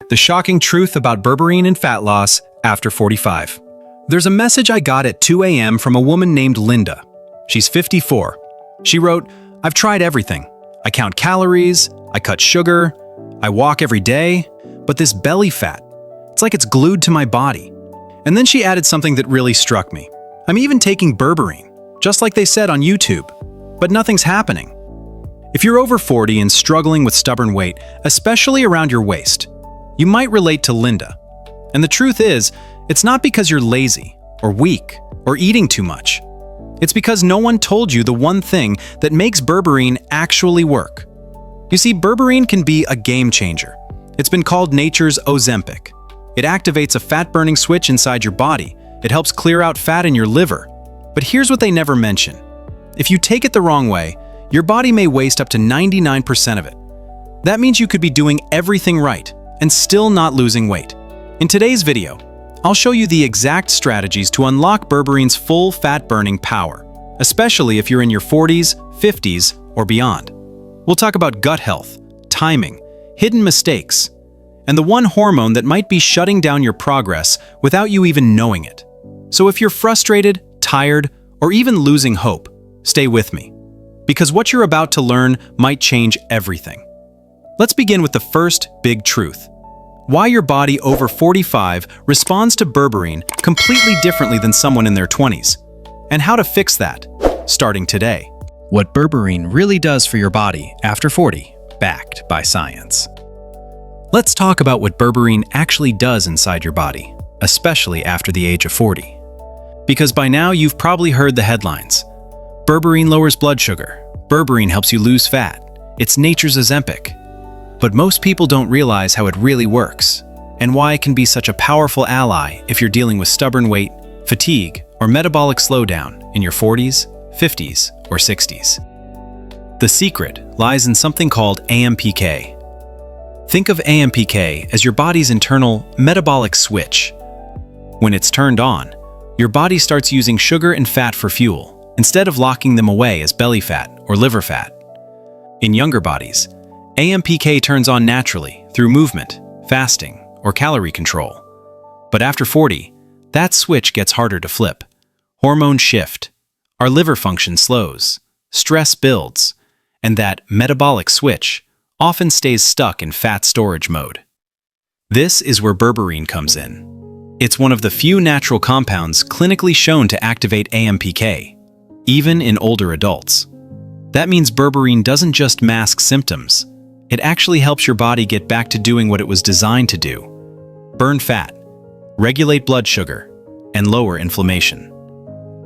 The shocking truth about berberine and fat loss after 45. There's a message I got at 2 a.m. from a woman named Linda. She's 54. She wrote, "I've tried everything. I count calories, I cut sugar, I walk every day, but this belly fat, it's like it's glued to my body." And then she added something that really struck me. "I'm even taking berberine, just like they said on YouTube, but nothing's happening." If you're over 40 and struggling with stubborn weight, especially around your waist, you might relate to Linda. And the truth is, it's not because you're lazy or weak or eating too much. It's because no one told you the one thing that makes berberine actually work. You see, berberine can be a game changer. It's been called nature's Ozempic. It activates a fat-burning switch inside your body. It helps clear out fat in your liver. But here's what they never mention. If you take it the wrong way, your body may waste up to 99% of it. That means you could be doing everything right and still not losing weight. In today's video, I'll show you the exact strategies to unlock berberine's full fat-burning power, especially if you're in your 40s, 50s, or beyond. We'll talk about gut health, timing, hidden mistakes, and the one hormone that might be shutting down your progress without you even knowing it. So if you're frustrated, tired, or even losing hope, stay with me, because what you're about to learn might change everything. Let's begin with the first big truth. Why your body over 45 responds to berberine completely differently than someone in their 20s, and how to fix that, starting today. What berberine really does for your body after 40, backed by science. Let's talk about what berberine actually does inside your body, especially after the age of 40. Because by now you've probably heard the headlines. Berberine lowers blood sugar. Berberine helps you lose fat. It's nature's Ozempic. But most people don't realize how it really works, and why it can be such a powerful ally if you're dealing with stubborn weight, fatigue, or metabolic slowdown in your 40s, 50s, or 60s. The secret lies in something called AMPK. Think of AMPK as your body's internal metabolic switch. When it's turned on, your body starts using sugar and fat for fuel, instead of locking them away as belly fat or liver fat. In younger bodies, AMPK turns on naturally through movement, fasting, or calorie control. But after 40, that switch gets harder to flip. Hormones shift, our liver function slows, stress builds, and that metabolic switch often stays stuck in fat storage mode. This is where berberine comes in. It's one of the few natural compounds clinically shown to activate AMPK, even in older adults. That means berberine doesn't just mask symptoms. It actually helps your body get back to doing what it was designed to do: burn fat, regulate blood sugar, and lower inflammation.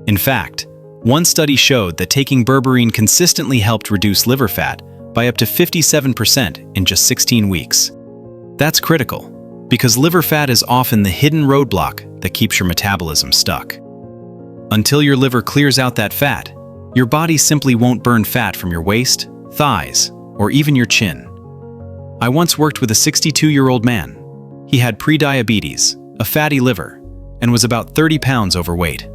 In fact, one study showed that taking berberine consistently helped reduce liver fat by up to 57% in just 16 weeks. That's critical, because liver fat is often the hidden roadblock that keeps your metabolism stuck. Until your liver clears out that fat, your body simply won't burn fat from your waist, thighs, or even your chin. I once worked with a 62-year-old man. He had prediabetes, a fatty liver, and was about 30 pounds overweight.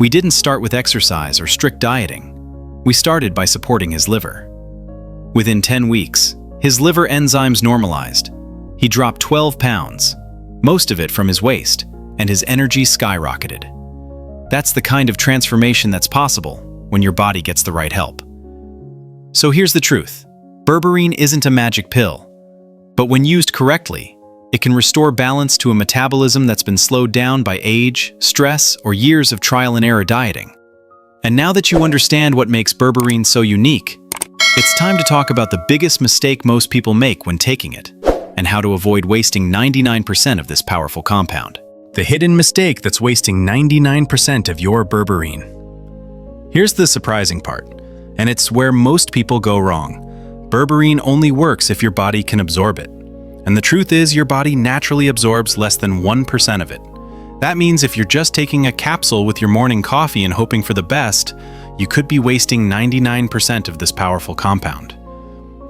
We didn't start with exercise or strict dieting. We started by supporting his liver. Within 10 weeks, his liver enzymes normalized. He dropped 12 pounds, most of it from his waist, and his energy skyrocketed. That's the kind of transformation that's possible when your body gets the right help. So here's the truth. Berberine isn't a magic pill, but when used correctly, it can restore balance to a metabolism that's been slowed down by age, stress, or years of trial and error dieting. And now that you understand what makes berberine so unique, it's time to talk about the biggest mistake most people make when taking it, and how to avoid wasting 99% of this powerful compound. The hidden mistake that's wasting 99% of your berberine. Here's the surprising part, and it's where most people go wrong. Berberine only works if your body can absorb it. And the truth is, your body naturally absorbs less than 1% of it. That means if you're just taking a capsule with your morning coffee and hoping for the best, you could be wasting 99% of this powerful compound.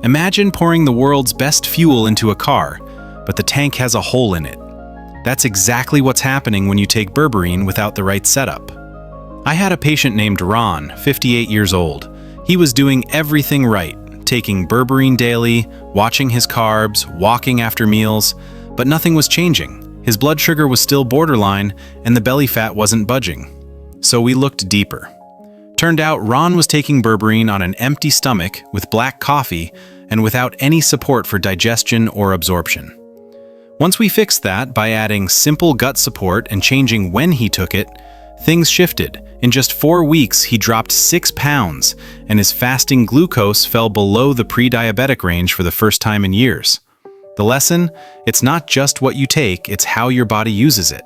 Imagine pouring the world's best fuel into a car, but the tank has a hole in it. That's exactly what's happening when you take berberine without the right setup. I had a patient named Ron, 58 years old. He was doing everything right, taking berberine daily, watching his carbs, walking after meals, But nothing was changing. His blood sugar was still borderline, and the belly fat wasn't budging. So we looked deeper. Turned out Ron was taking berberine on an empty stomach with black coffee and without any support for digestion or absorption. Once we fixed that by adding simple gut support and changing when he took it, things shifted. In just 4 weeks, he dropped 6 pounds, and his fasting glucose fell below the pre-diabetic range for the first time in years. The lesson? It's not just what you take, it's how your body uses it.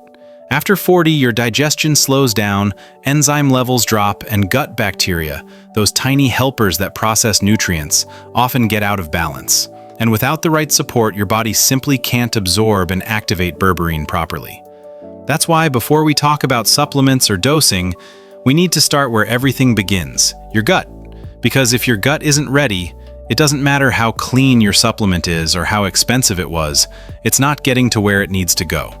After 40, your digestion slows down, enzyme levels drop, and gut bacteria, those tiny helpers that process nutrients, often get out of balance. And without the right support, your body simply can't absorb and activate berberine properly. That's why before we talk about supplements or dosing, we need to start where everything begins, your gut. Because if your gut isn't ready, it doesn't matter how clean your supplement is or how expensive it was, it's not getting to where it needs to go.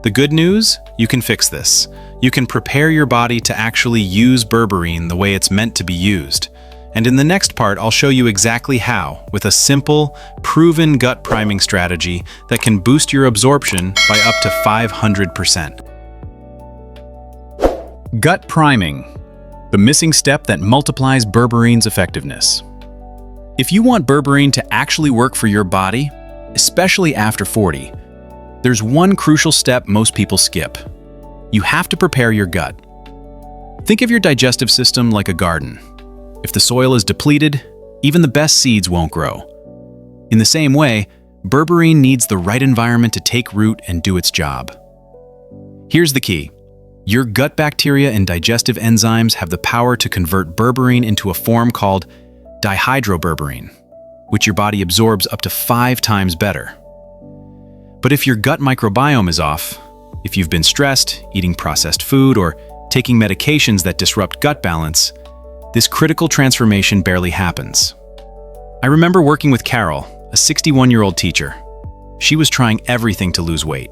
The good news? You can fix this. You can prepare your body to actually use berberine the way it's meant to be used. And in the next part, I'll show you exactly how, with a simple, proven gut priming strategy that can boost your absorption by up to 500%. Gut priming, the missing step that multiplies berberine's effectiveness. If you want berberine to actually work for your body, especially after 40, there's one crucial step most people skip. You have to prepare your gut. Think of your digestive system like a garden. If the soil is depleted, even the best seeds won't grow. In the same way, berberine needs the right environment to take root and do its job. Here's the key. Your gut bacteria and digestive enzymes have the power to convert berberine into a form called dihydroberberine, which your body absorbs up to 5 times better. But if your gut microbiome is off, if you've been stressed, eating processed food, or taking medications that disrupt gut balance, this critical transformation barely happens. I remember working with Carol, a 61-year-old teacher. She was trying everything to lose weight.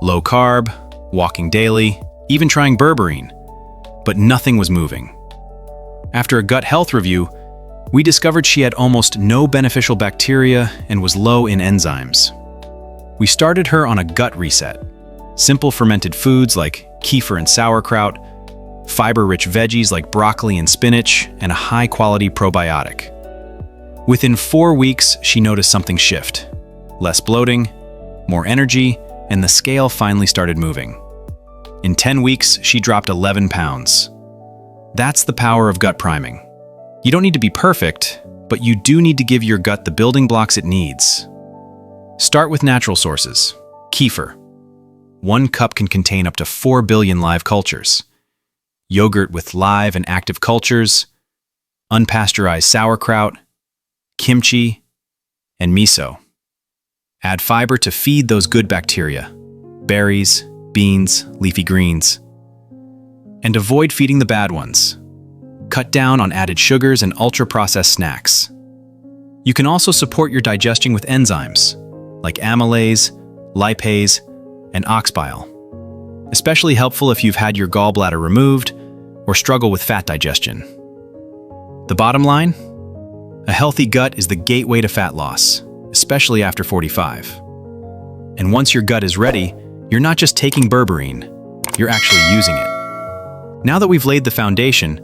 Low carb, walking daily, even trying berberine, but nothing was moving. After a gut health review, we discovered she had almost no beneficial bacteria and was low in enzymes. We started her on a gut reset. Simple fermented foods like kefir and sauerkraut, fiber-rich veggies like broccoli and spinach, and a high-quality probiotic. Within 4 weeks, she noticed something shift. Less bloating, more energy, and the scale finally started moving. In 10 weeks, she dropped 11 pounds. That's the power of gut priming. You don't need to be perfect, but you do need to give your gut the building blocks it needs. Start with natural sources. Kefir. 1 cup can contain up to 4 billion live cultures. Yogurt with live and active cultures, unpasteurized sauerkraut, kimchi, and miso. Add fiber to feed those good bacteria. Berries, beans, leafy greens. And avoid feeding the bad ones. Cut down on added sugars and ultra-processed snacks. You can also support your digestion with enzymes, like amylase, lipase, and oxbile. Especially helpful if you've had your gallbladder removed or struggle with fat digestion. The bottom line? A healthy gut is the gateway to fat loss, especially after 45. And once your gut is ready, you're not just taking berberine, you're actually using it. Now that we've laid the foundation,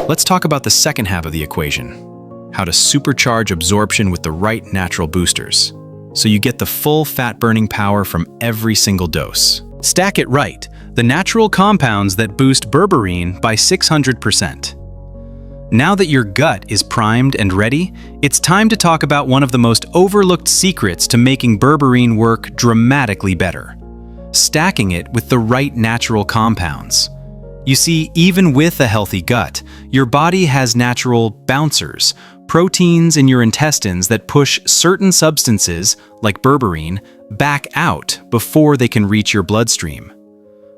let's talk about the second half of the equation, how to supercharge absorption with the right natural boosters, so you get the full fat-burning power from every single dose. Stack it right, the natural compounds that boost berberine by 600%. Now that your gut is primed and ready, it's time to talk about one of the most overlooked secrets to making berberine work dramatically better: stacking it with the right natural compounds. You see, even with a healthy gut, your body has natural bouncers, proteins in your intestines that push certain substances, like berberine, back out before they can reach your bloodstream.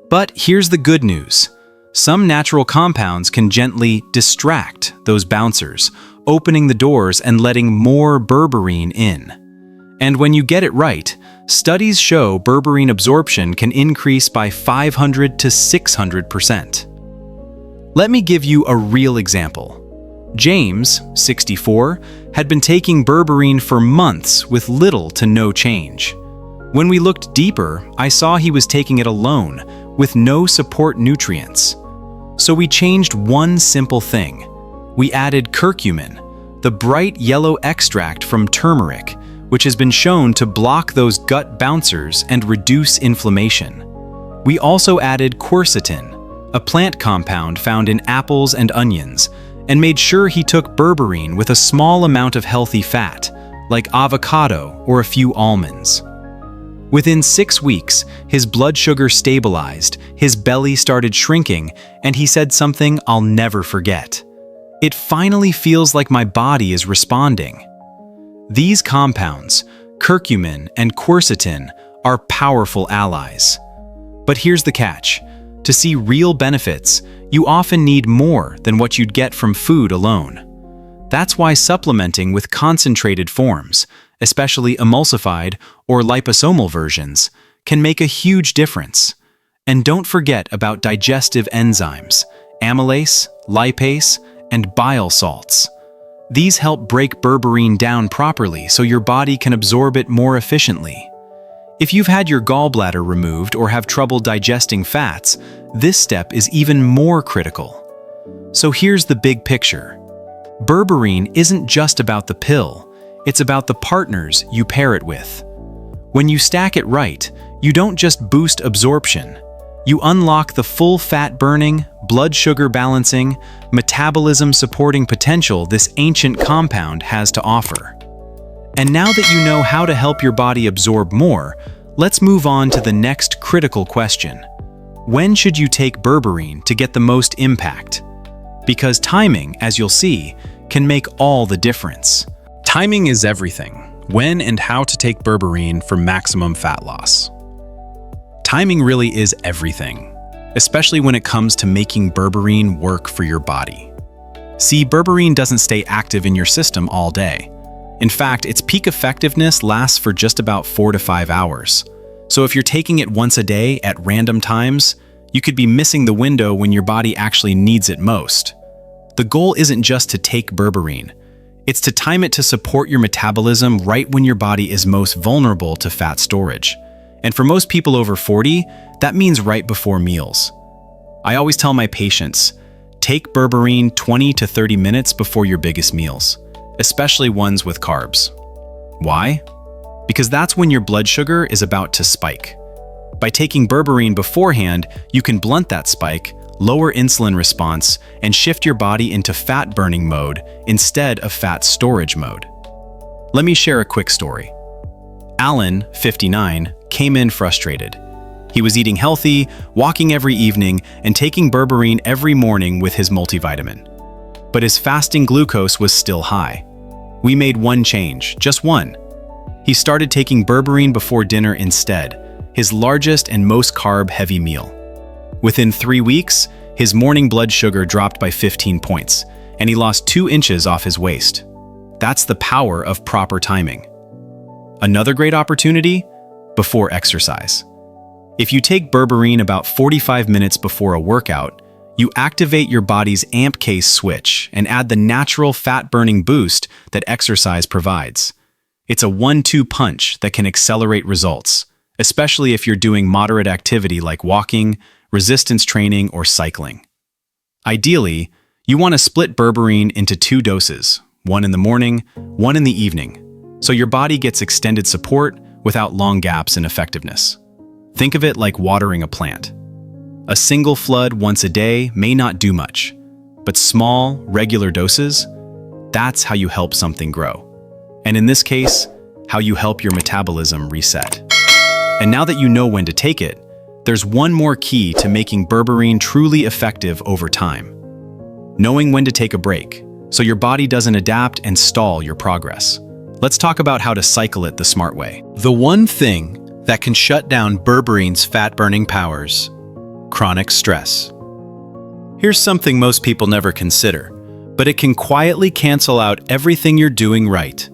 But here's the good news. Some natural compounds can gently distract those bouncers, opening the doors and letting more berberine in. And when you get it right, studies show berberine absorption can increase by 500 to 600%. Let me give you a real example. James, 64, had been taking berberine for months with little to no change. When we looked deeper, I saw he was taking it alone, with no support nutrients. So we changed one simple thing. We added curcumin, the bright yellow extract from turmeric, which has been shown to block those gut bouncers and reduce inflammation. We also added quercetin, a plant compound found in apples and onions, and made sure he took berberine with a small amount of healthy fat, like avocado or a few almonds. Within 6 weeks, his blood sugar stabilized, his belly started shrinking, and he said something I'll never forget. "It finally feels like my body is responding." These compounds, curcumin and quercetin, are powerful allies. But here's the catch. To see real benefits, you often need more than what you'd get from food alone. That's why supplementing with concentrated forms, especially emulsified or liposomal versions, can make a huge difference. And don't forget about digestive enzymes, amylase, lipase, and bile salts. These help break berberine down properly so your body can absorb it more efficiently. If you've had your gallbladder removed or have trouble digesting fats, this step is even more critical. So here's the big picture. Berberine isn't just about the pill, it's about the partners you pair it with. When you stack it right, you don't just boost absorption, you unlock the full fat-burning, blood sugar balancing, metabolism-supporting potential this ancient compound has to offer. And now that you know how to help your body absorb more, let's move on to the next critical question. When should you take berberine to get the most impact? Because timing, as you'll see, can make all the difference. Timing is everything. When and how to take berberine for maximum fat loss. Timing really is everything, especially when it comes to making berberine work for your body. See, berberine doesn't stay active in your system all day. In fact, its peak effectiveness lasts for just about 4 to 5 hours. So if you're taking it once a day at random times, you could be missing the window when your body actually needs it most. The goal isn't just to take berberine. It's to time it to support your metabolism right when your body is most vulnerable to fat storage. And for most people over 40, that means right before meals. I always tell my patients, take berberine 20 to 30 minutes before your biggest meals, especially ones with carbs. Why? Because that's when your blood sugar is about to spike. By taking berberine beforehand, you can blunt that spike, lower insulin response, and shift your body into fat-burning mode instead of fat storage mode. Let me share a quick story. Alan, 59, came in frustrated. He was eating healthy, walking every evening, and taking berberine every morning with his multivitamin. But his fasting glucose was still high. We made one change, just one. He started taking berberine before dinner instead, his largest and most carb-heavy meal. Within 3 weeks, his morning blood sugar dropped by 15 points, and he lost 2 inches off his waist. That's the power of proper timing. Another great opportunity? Before exercise. If you take berberine about 45 minutes before a workout, you activate your body's AMPK switch and add the natural fat-burning boost that exercise provides. It's a 1-2 punch that can accelerate results, especially if you're doing moderate activity like walking, resistance training, or cycling. Ideally, you want to split berberine into 2 doses, one in the morning, one in the evening, so your body gets extended support without long gaps in effectiveness. Think of it like watering a plant. A single flood once a day may not do much, but small, regular doses, that's how you help something grow. And in this case, how you help your metabolism reset. And now that you know when to take it, there's one more key to making berberine truly effective over time. Knowing when to take a break, so your body doesn't adapt and stall your progress. Let's talk about how to cycle it the smart way. The one thing that can shut down berberine's fat-burning powers: chronic stress. Here's something most people never consider, but it can quietly cancel out everything you're doing right.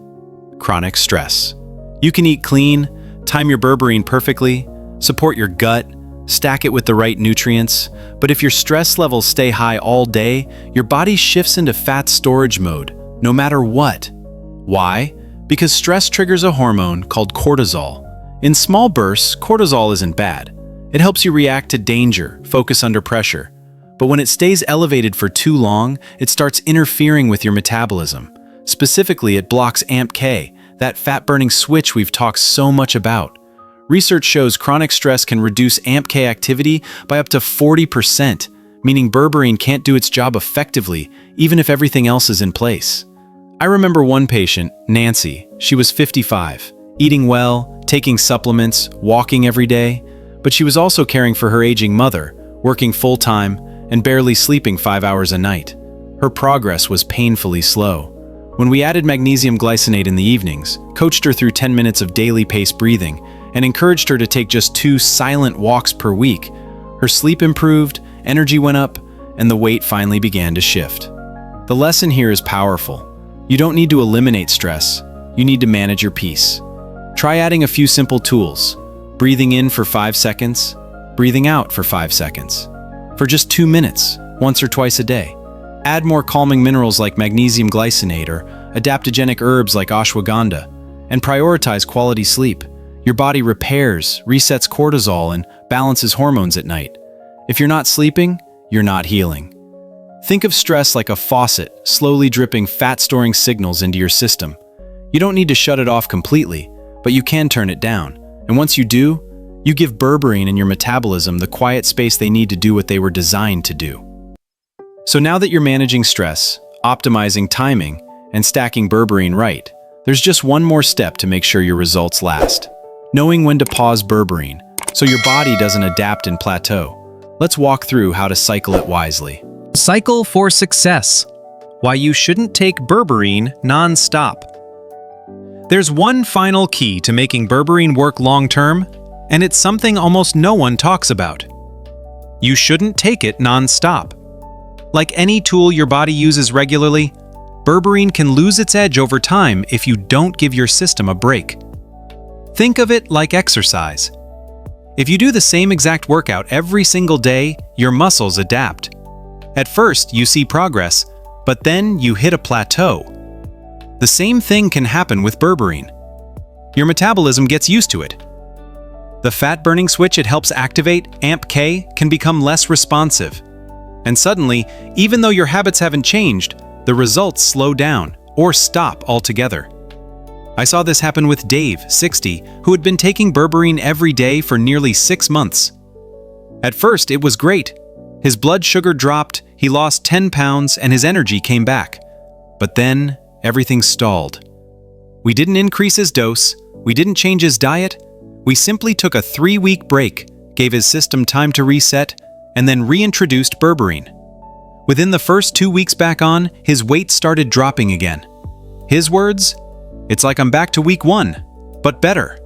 Chronic stress. You can eat clean, time your berberine perfectly, support your gut, stack it with the right nutrients, but if your stress levels stay high all day, your body shifts into fat storage mode, no matter what. Why? Because stress triggers a hormone called cortisol, In small bursts, cortisol isn't bad. It helps you react to danger, focus under pressure. But when it stays elevated for too long, it starts interfering with your metabolism. Specifically, it blocks AMPK, that fat-burning switch we've talked so much about. Research shows chronic stress can reduce AMPK activity by up to 40%, meaning berberine can't do its job effectively, even if everything else is in place. I remember one patient, Nancy. She was 55, eating well, taking supplements, walking every day, but she was also caring for her aging mother, working full-time, and barely sleeping 5 hours a night. Her progress was painfully slow. When we added magnesium glycinate in the evenings, coached her through 10 minutes of daily paced breathing, and encouraged her to take just 2 silent walks per week, her sleep improved, energy went up, and the weight finally began to shift. The lesson here is powerful. You don't need to eliminate stress, you need to manage your peace. Try adding a few simple tools. Breathing in for 5 seconds, breathing out for 5 seconds. For just 2 minutes, once or twice a day. Add more calming minerals like magnesium glycinate or adaptogenic herbs like ashwagandha, and prioritize quality sleep. Your body repairs, resets cortisol, and balances hormones at night. If you're not sleeping, you're not healing. Think of stress like a faucet, slowly dripping fat-storing signals into your system. You don't need to shut it off completely, but you can turn it down. And once you do, you give berberine and your metabolism the quiet space they need to do what they were designed to do. So now that you're managing stress, optimizing timing, and stacking berberine right, there's just one more step to make sure your results last. Knowing when to pause berberine, so your body doesn't adapt and plateau. Let's walk through how to cycle it wisely. Cycle for success. Why you shouldn't take berberine non-stop. There's one final key to making berberine work long-term, and it's something almost no one talks about. You shouldn't take it non-stop. Like any tool your body uses regularly, berberine can lose its edge over time if you don't give your system a break. Think of it like exercise. If you do the same exact workout every single day, your muscles adapt. At first, you see progress, but then you hit a plateau. The same thing can happen with berberine. Your metabolism gets used to it. The fat-burning switch it helps activate, AMPK, can become less responsive. And suddenly, even though your habits haven't changed, the results slow down or stop altogether. I saw this happen with Dave, 60, who had been taking berberine every day for nearly 6 months. At first, it was great. His blood sugar dropped, he lost 10 pounds, and his energy came back. But then, everything stalled. We didn't increase his dose, we didn't change his diet, we simply took a 3-week break, gave his system time to reset, and then reintroduced berberine. Within the first 2 weeks back on, his weight started dropping again. His words? "It's like I'm back to week 1, but better."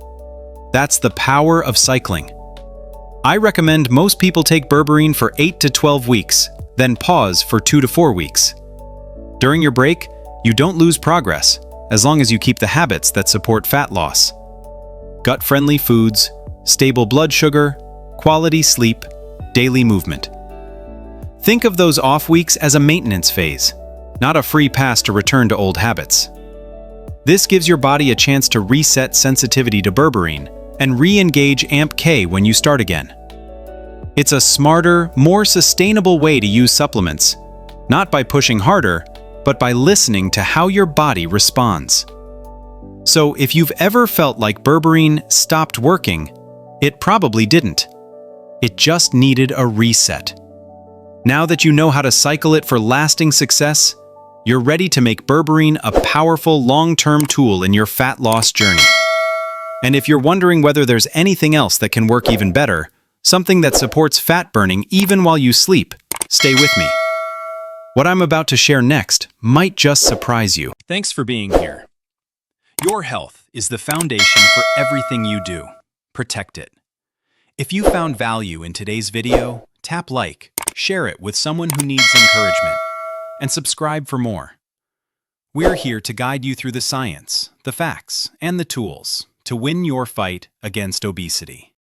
That's the power of cycling. I recommend most people take berberine for 8 to 12 weeks, then pause for 2 to 4 weeks. During your break, you don't lose progress, as long as you keep the habits that support fat loss. Gut-friendly foods, stable blood sugar, quality sleep, daily movement. Think of those off weeks as a maintenance phase, not a free pass to return to old habits. This gives your body a chance to reset sensitivity to berberine and re-engage AMPK when you start again. It's a smarter, more sustainable way to use supplements, not by pushing harder, but by listening to how your body responds. So if you've ever felt like berberine stopped working, it probably didn't. It just needed a reset. Now that you know how to cycle it for lasting success, you're ready to make berberine a powerful long-term tool in your fat loss journey. And if you're wondering whether there's anything else that can work even better, something that supports fat burning even while you sleep, stay with me. What I'm about to share next might just surprise you. Thanks for being here. Your health is the foundation for everything you do. Protect it. If you found value in today's video, tap like, share it with someone who needs encouragement, and subscribe for more. We're here to guide you through the science, the facts, and the tools to win your fight against obesity.